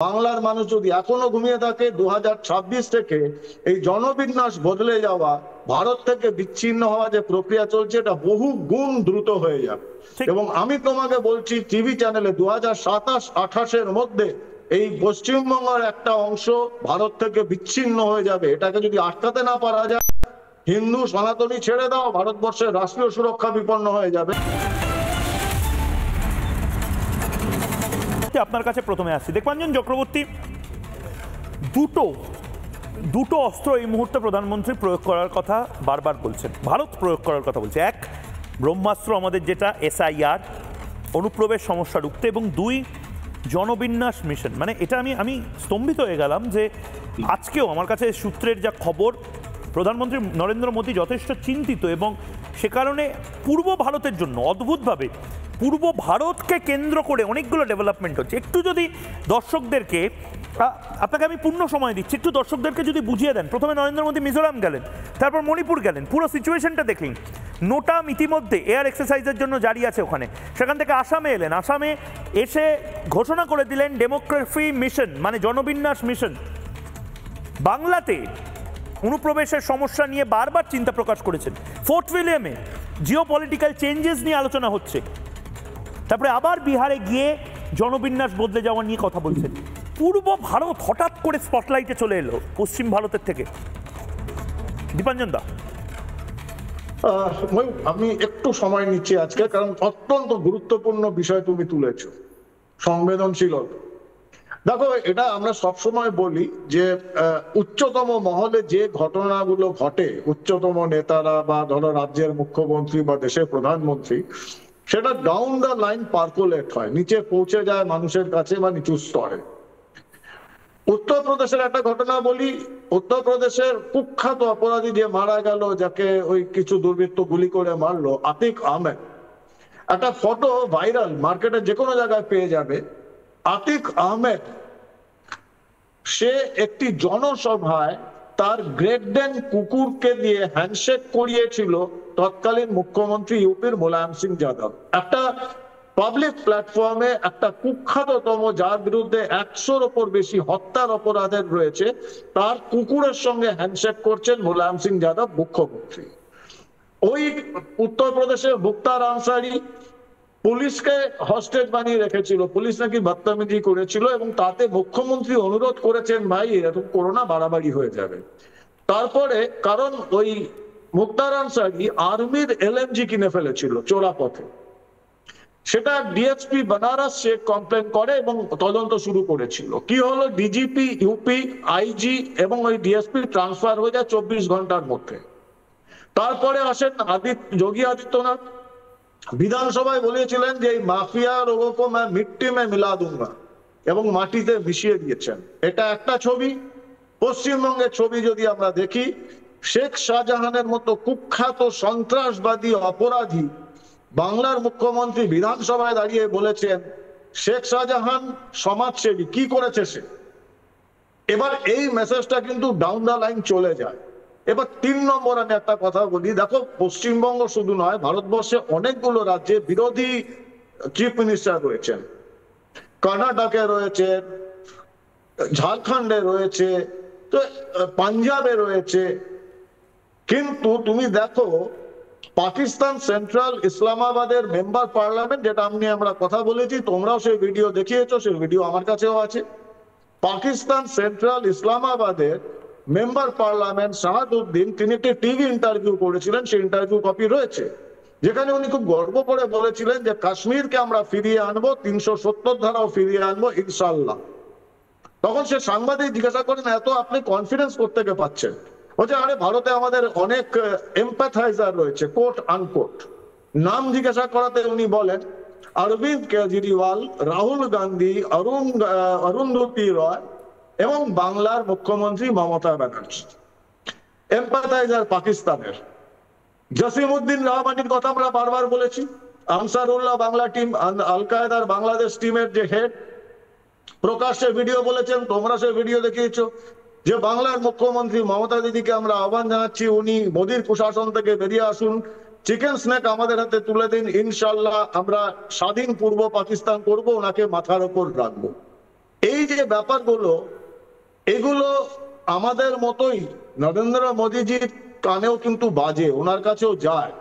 বাংলার মানুষ যদি এখনো ঘুমিয়ে থাকে 2026 থেকে এই জনবিন্যাস বদলে যাওয়া, ভারত থেকে বিচ্ছিন্ন হওয়া যে প্রক্রিয়া চলছে এটা বহু গুণ দ্রুত হয়ে যাবে। এবং আমি তোমাকে বলছি টিভি চ্যানেলে 2027-28-এর মধ্যে এই পশ্চিমবঙ্গের একটা অংশ ভারত থেকে বিচ্ছিন্ন হয়ে যাবে। এটাকে যদি আটকাতে না পারা যায়, হিন্দু সনাতনী ছেড়ে দাও, ভারতবর্ষের রাষ্ট্রীয় সুরক্ষা বিপন্ন হয়ে যাবে। আপনার কাছে প্রথমে আসছি, দীপাঞ্জন চক্রবর্তী, দুটো অস্ত্র এই মুহূর্তে প্রধানমন্ত্রী প্রয়োগ করার কথা বারবার বলছেন, ভারত প্রয়োগ করার কথা বলছে। এক, ব্রহ্মাস্ত্র আমাদের যেটা SIR অনুপ্রবেশ সমস্যা রুখতে, এবং দুই, জনবিন্যাস মিশন। মানে এটা আমি স্তম্ভিত হয়ে গেলাম যে আজকেও আমার কাছে সূত্রের যা খবর, প্রধানমন্ত্রী নরেন্দ্র মোদী যথেষ্ট চিন্তিত, এবং সে কারণে পূর্ব ভারতের জন্য অদ্ভুতভাবে পূর্ব ভারতকে কেন্দ্র করে অনেকগুলো ডেভেলপমেন্ট হচ্ছে। একটু যদি দর্শকদেরকে, আপনাকে আমি পূর্ণ সময় দিচ্ছি, একটু দর্শকদেরকে যদি বুঝিয়ে দেন। প্রথমে নরেন্দ্র মোদী মিজোরাম গেলেন, তারপর মণিপুর গেলেন, পুরো সিচুয়েশনটা দেখলেন। নোটাম ইতিমধ্যে এয়ার এক্সারসাইজের জন্য জারি আছে ওখানে। সেখান থেকে আসামে এলেন, আসামে এসে ঘোষণা করে দিলেন ডেমোক্রেসি মিশন, মানে জনবিন্যাস মিশন। বাংলাতে অনুপ্রবেশের সমস্যা নিয়ে বারবার চিন্তা প্রকাশ করেছেন। ফোর্ট উইলিয়ামে জিও পলিটিক্যাল চেঞ্জেস নিয়ে আলোচনা হচ্ছে। তারপরে আবার বিহারে গিয়ে জনবিন্যাস বদলে যাওয়া নিয়ে কথা বলছেন। পূর্ব ভারত হঠাৎ করে স্পটলাইটে চলে এলো পশ্চিম ভারতের থেকে। দীপাঞ্জন দা, আমি একটু সময় নিচ্ছি আজকে, কারণ অত্যন্ত গুরুত্বপূর্ণ বিষয় তুমি তুলেছো, সংবেদনশীলতা। দেখো, এটা আমরা সবসময় বলি যে উচ্চতম মহলে যে ঘটনাগুলো ঘটে, উচ্চতম নেতারা বা ধরো রাজ্যের মুখ্যমন্ত্রী বা দেশের প্রধানমন্ত্রী, সেটা ডাউন দ্য লাইন পার্কুলেট হয়, নিচে পৌঁছে যায় মানুষের কাছে বা নিচু স্তরে। উত্তরপ্রদেশের একটা ঘটনা বলি। উত্তরপ্রদেশের কুখ্যাত অপরাধী যে মারা গেল, যাকে ওই কিছু দুর্বৃত্ত গুলি করে মারলো, আতিক আহমেদ, একটা ফটো ভাইরাল, মার্কেটে যে কোনো জায়গায় পেয়ে যাবে। আতিক আহমেদ সে একটি জনসভায় তার গ্রেট ডেন কুকুরকে দিয়ে হ্যান্ডশেক করিয়েছিল তৎকালীন মুখ্যমন্ত্রী ইউপির মুলায়ম সিং যাদব। একটা পাবলিক প্ল্যাটফর্মে একটা কুখ্যাততম, যার বিরুদ্ধে 100-র ওপর বেশি হত্যার অপরাধের রয়েছে, তার কুকুরের সঙ্গে হ্যান্ডশেক করছেন মুলায়ম সিং যাদব মুখ্যমন্ত্রী। ওই উত্তরপ্রদেশের মুক্তার আনসারি পুলিশকে হস্টেজ বানিয়ে রেখেছিল, পুলিশ নাকি বদতমিজি করেছিল, এবং তাতে মুখ্যমন্ত্রী অনুরোধ করেছেন, ভাই এরকম করোনা, বাড়াবাড়ি হয়ে যাবে। তারপরে কারণ ওই মুক্তার আনসারি আর্মির LMG কিনে ফেলেছিল চোরাপথে, সেটা ডিএসপি বানারস সে কমপ্লেন করে এবং তদন্ত শুরু করেছিল। কি হলো, ডিজিপি ইউপি, IG এবং ওই ডিএসপি ট্রান্সফার হয়ে যায় 24 ঘন্টার মধ্যে। তারপরে আসেন যোগী আদিত্যনাথ, বিধানসভায় বলেছিলেন যে এই মাফিয়া লোগোं को मैं मिट्टी में मिला दूंगा, এবং মাটিতে মিশিয়ে দিয়েছেন। এটা একটা ছবি। পশ্চিমবঙ্গের ছবি যদি আমরা দেখি, শেখ শাহজাহানের মতো কুখ্যাত সন্ত্রাসবাদী অপরাধী বাংলার মুখ্যমন্ত্রী বিধানসভায় দাঁড়িয়ে বলেছেন শেখ শাহজাহান সমাজসেবী, কি করেছে সে। এবার এই মেসেজটা কিন্তু ডাউন দ্য লাইন চলে যায়। এবার 3 নম্বর আমি একটা কথা বলি। দেখো, পশ্চিমবঙ্গ শুধু নয়, ভারতবর্ষে অনেকগুলো রাজ্যে বিরোধী চিফ মিনিস্টার রয়েছেন। কর্ণাটকে রয়েছে, ঝাড়খণ্ডে রয়েছে, তো পাঞ্জাবে রয়েছে। কিন্তু তুমি দেখো, পাকিস্তান সেন্ট্রাল ইসলামাবাদের মেম্বার পার্লামেন্ট, যেটা নিয়ে আমরা কথা বলেছি, তোমরাও সেই ভিডিও দেখিয়েছো, সেই ভিডিও আমার কাছেও আছে। পাকিস্তান সেন্ট্রাল ইসলামাবাদের মেম্বার পার্লামেন্ট শাহাদুদ্দিন, তিনি একটি টিভি ইন্টারভিউ করেছিলেন, সেই ইন্টারভিউ কপি রয়েছে, যেখানে উনি খুব গর্ব করে বলেছিলেন যে কাশ্মীরকে আমরা ফিরিয়ে আনবো, 370 ধারাও ফিরিয়ে আনবো ইনশাল্লাহ। তখন সে সাংবাদিক জিজ্ঞাসা করেন, এত আপনি কনফিডেন্স কোত্থেকে পাচ্ছেন? বলছে, আরে ভারতে আমাদের অনেক এমপ্যাথাইজার রয়েছে, কোট আনকোট। নাম জিজ্ঞাসা করাতে উনি বলেন অরবিন্দ কেজরিওয়াল, রাহুল গান্ধী, অরুন্ধতী রয় এবং বাংলার মুখ্যমন্ত্রী মমতা ব্যানার্জি এমপ্যাথাইজার পাকিস্তানের। জসিমউদ্দিন রহমানির কথা আমরা বারবার বলেছি, আনসারুল্লাহ বাংলা টিম, আল কায়দার বাংলাদেশ টিমের যে হেড, প্রকাশ্যে ভিডিও বলেছেন, তোমরা সেই ভিডিও দেখিয়েছো, যে বাংলার মুখ্যমন্ত্রী মমতা দিদিকে আমরা আহ্বান জানাচ্ছি, উনি মোদির কুশাসন থেকে বেরিয়ে আসুন, চিকেন স্ন্যাক আমাদের হাতে তুলে দিন, ইনশাল্লাহ আমরা স্বাধীন পূর্ব পাকিস্তান করবো, ওনাকে মাথার ওপর রাখবো। এই যে ব্যাপারগুলো, এগুলো আমাদের মতোই নরেন্দ্র মোদীজির কানেও কিন্তু বাজে, ওনার কাছেও যায়।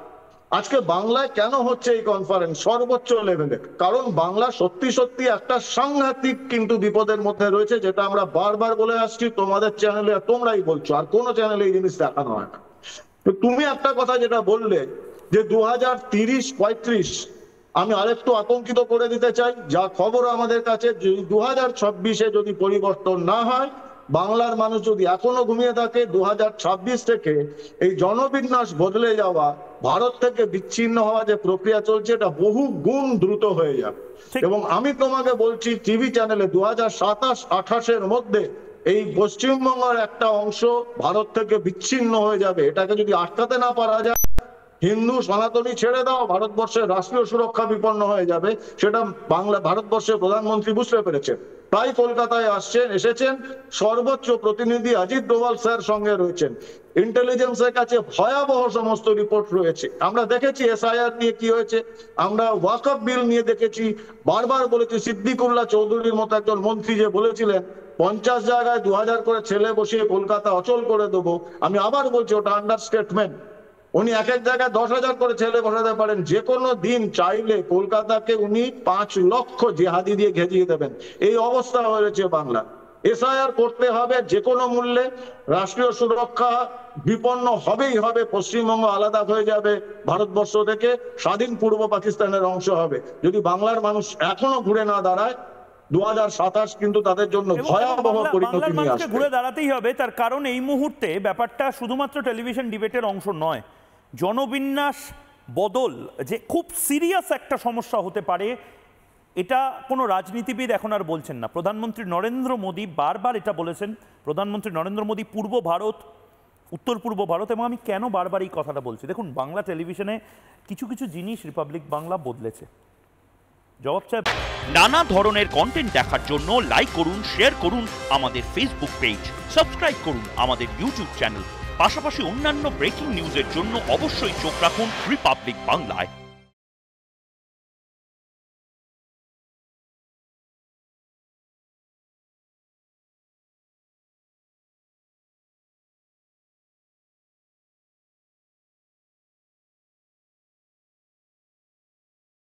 আজকে বাংলায় কেন হচ্ছে এই কনফারেন্স সর্বোচ্চ লেভেলে? কারণ বাংলা সত্যি সত্যি একটা সাংঘাতিক কিন্তু বিপদের মধ্যে রয়েছে, যেটা আমরা বারবার বলে আসছি, তোমাদের চ্যানেলে তোমরাই বলছো, আর কোনো চ্যানেলে এই জিনিস দেখানো হয় না। তো তুমি একটা কথা যেটা বললে যে 2030-35, আমি আরেকটু আতঙ্কিত করে দিতে চাই, যা খবর আমাদের কাছে 2026-এ যদি পরিবর্তন না হয়, বাংলার মানুষ যদি এখনো ঘুমিয়ে থাকে, 2026 থেকে এই জনবিন্যাস বদলে যাওয়া, ভারত থেকে বিচ্ছিন্ন হওয়া যে প্রক্রিয়া চলছে, এটা বহু গুণ দ্রুত হয়ে যাবে। এবং আমি তোমাকে বলছি, টিভি চ্যানেলে 2027-28-এর মধ্যে এই পশ্চিমবঙ্গের একটা অংশ ভারত থেকে বিচ্ছিন্ন হয়ে যাবে। এটাকে যদি আটকাতে না পারা যায়, হিন্দু সনাতনী ছেড়ে দাও, ভারতবর্ষের রাষ্ট্রীয় সুরক্ষা বিপন্ন হয়ে যাবে, সেটা ভারতবর্ষের প্রধানমন্ত্রী বুঝতে পেরেছেন। তাই কলকাতায় এসেছেন, সর্বোচ্চ প্রতিনিধি অজিত ডোভাল স্যার সঙ্গে রয়েছেন। ইন্টেলিজেন্সের কাছে ভয়াবহ সমস্ত রিপোর্ট রয়েছে। আমরা দেখেছি এসআইআর নিয়ে কি হয়েছে, আমরা ওয়াকফ বিল নিয়ে দেখেছি, বারবার বলেছি। সিদ্দিকুল্লাহ চৌধুরীর মতো একজন মন্ত্রী যে বলেছিলেন 50 জায়গায় 2000 করে ছেলে বসিয়ে কলকাতা অচল করে দেবো, আমি আবার বলছি ওটা আন্ডারস্টেটমেন্ট। উনি এক এক জায়গায় 10,000 করে ছেলে বসাতে পারেন। যে কোনো দিন চাইলে কলকাতাকে উনি 5 লক্ষ জেহাদি দিয়ে ঘেঁজিয়ে দেবেন। এই অবস্থা হয়েছে বাংলা। এসআইআর করতে হবে যে কোনো মূল্যে, রাষ্ট্রীয় সুরক্ষা বিপন্ন হবেই হবে। পশ্চিমবঙ্গ আলাদা হয়ে যাবে ভারতবর্ষ থেকে, স্বাধীন পূর্ব পাকিস্তানের অংশ হবে। যদি বাংলার মানুষ এখনো ঘুরে না দাঁড়ায়, 2027 কিন্তু তাদের জন্য ভয়াবহ পরিণতি নিয়ে আসবে। ঘুরে দাঁড়াতেই হবে, তার কারণ এই মুহূর্তে ব্যাপারটা শুধুমাত্র টেলিভিশন ডিবেটের অংশ নয়। জনবিন্যাস বদল যে খুব সিরিয়াস একটা সমস্যা হতে পারে, এটা কোনো রাজনীতিবিদ এখন আর বলছেন না। প্রধানমন্ত্রী নরেন্দ্র মোদী বারবার এটা বলেছেন। প্রধানমন্ত্রী নরেন্দ্র মোদী পূর্ব ভারত, উত্তর পূর্ব ভারত, এবং আমি কেন বারবার এই কথাটা বলছি, দেখুন বাংলা টেলিভিশনে কিছু কিছু জিনিস রিপাবলিক বাংলা বদলেছে। জবাব চাই। নানা ধরনের কন্টেন্ট দেখার জন্য লাইক করুন, শেয়ার করুন আমাদের ফেসবুক পেজ, সাবস্ক্রাইব করুন আমাদের ইউটিউব চ্যানেল। পাশাপাশি অন্যান্য ব্রেকিং নিউজের জন্য অবশ্যই চোখ রাখুন রিপাবলিক বাংলায়।